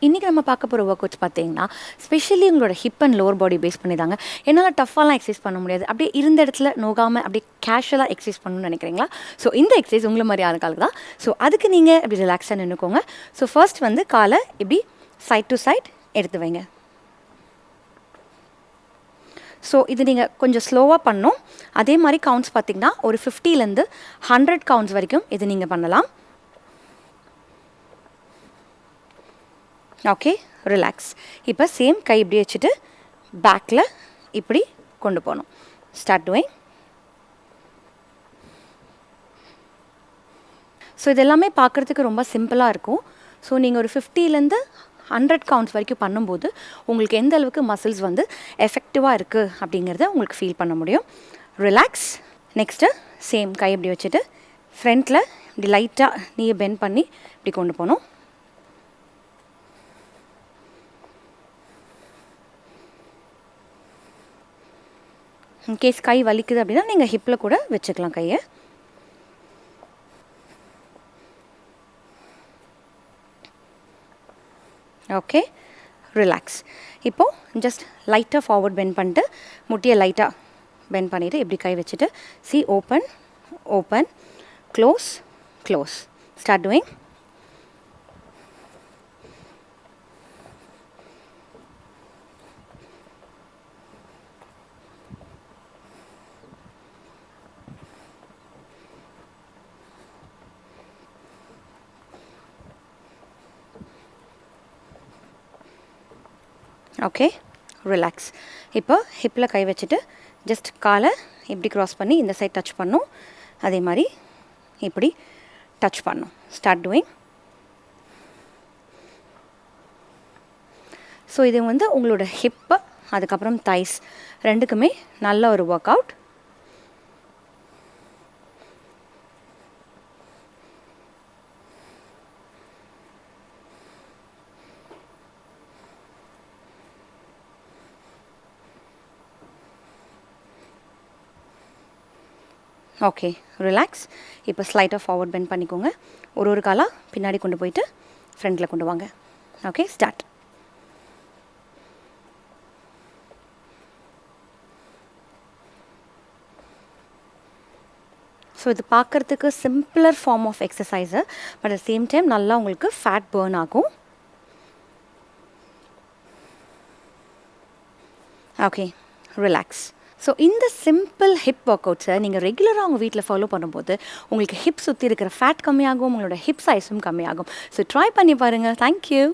இன்றைக்கி நம்ம பார்க்க போகிற ஒர்க் அவுட்ஸ் பார்த்தீங்கன்னா ஸ்பெஷலி உங்களோட hip and lower body base பண்ணி தாங்க. என்னால் டஃப்பாலாம் எக்ஸசைஸ் பண்ண முடியாது, அப்படியே இருந்த இடத்துல நோகாமல் அப்படியே கேஷுவலாக எக்ஸசைஸ் பண்ணணும்னு நினைக்கிறீங்களா? ஸோ இந்த எக்ஸசைஸ் உங்களை மாதிரி ஆளுக்காளுக்கு தான். ஸோ அதுக்கு நீங்கள் இப்படி ரிலாக்ஸாக நின்றுக்கோங்க. ஸோ ஃபர்ஸ்ட் வந்து காலை இப்படி சைட் டு சைட் எடுத்து வைங்க. ஸோ இது நீங்கள் கொஞ்சம் ஸ்லோவாக பண்ணணும். அதே மாதிரி கவுண்ட்ஸ் பார்த்திங்கன்னா ஒரு 50லேருந்து 100 கவுண்ட்ஸ் வரைக்கும் இது நீங்கள் பண்ணலாம். Okay, relax. இப்போ சேம் கை இப்படி வச்சுட்டு பேக்கில் இப்படி கொண்டு போகணும். Start doing. ஸோ இது எல்லாமே பார்க்குறதுக்கு ரொம்ப சிம்பிளாக இருக்கும். ஸோ நீங்கள் ஒரு 50லேருந்து 100 கவுண்ட்ஸ் வரைக்கும் பண்ணும்போது உங்களுக்கு எந்த அளவுக்கு மசில்ஸ் வந்து எஃபெக்டிவாக இருக்குது அப்படிங்கிறத உங்களுக்கு ஃபீல் பண்ண முடியும். ரிலாக்ஸ். நெக்ஸ்ட்டு சேம் கை இப்படி வச்சுட்டு ஃப்ரண்ட்டில் இப்படி லைட்டாக நீயை பெண்ட் பண்ணி இப்படி கொண்டு போகணும். இன்கேஸ் கை வலிக்குது அப்படின்னா நீங்கள் ஹிப்பில் கூட வச்சுக்கலாம் கையை. Okay, relax. இப்போது ஜஸ்ட் லைட்டாக ஃபார்வர்ட் பெண்ட் பண்ணிட்டு முட்டியை லைட்டாக பெண்ட் பண்ணிவிட்டு இப்படி கை வச்சுட்டு open open close close. Start doing. Okay, relax. இப்போ ஹிப்பில் கை வச்சுட்டு ஜஸ்ட் காலை இப்படி க்ராஸ் பண்ணி இந்த சைட் டச் பண்ணும். அதே மாதிரி இப்படி டச் பண்ணும். Start doing. ஸோ இது வந்து உங்களோட ஹிப்பு அதுக்கப்புறம் தைஸ் ரெண்டுக்குமே நல்ல ஒரு ஒர்க் அவுட். Okay, relax. இப்போ ஸ்லைட்டாக ஃபார்வர்ட் பெண்ட் பண்ணிக்கோங்க. ஒரு காலாக பின்னாடி கொண்டு போயிட்டு ஃப்ரண்ட்டில் கொண்டு வாங்க. Okay, start. ஸோ இது பார்க்குறதுக்கு simpler form of exercise, but at same time நல்லா உங்களுக்கு ஃபேட் பர்ன் ஆகும். Okay, relax. ஸோ இந்த சிம்பிள் ஹிப் ஒர்க் அவுட்ஸை நீங்கள் ரெகுலராக உங்கள் வீட்டில் ஃபாலோ பண்ணும்போது உங்களுக்கு ஹிப் சுற்றி இருக்கிற ஃபேட் கம்மியாகும், உங்களோட ஹிப் சைஸும் கம்மியாகும். ஸோ ட்ரை பண்ணி பாருங்கள். தேங்க்யூ.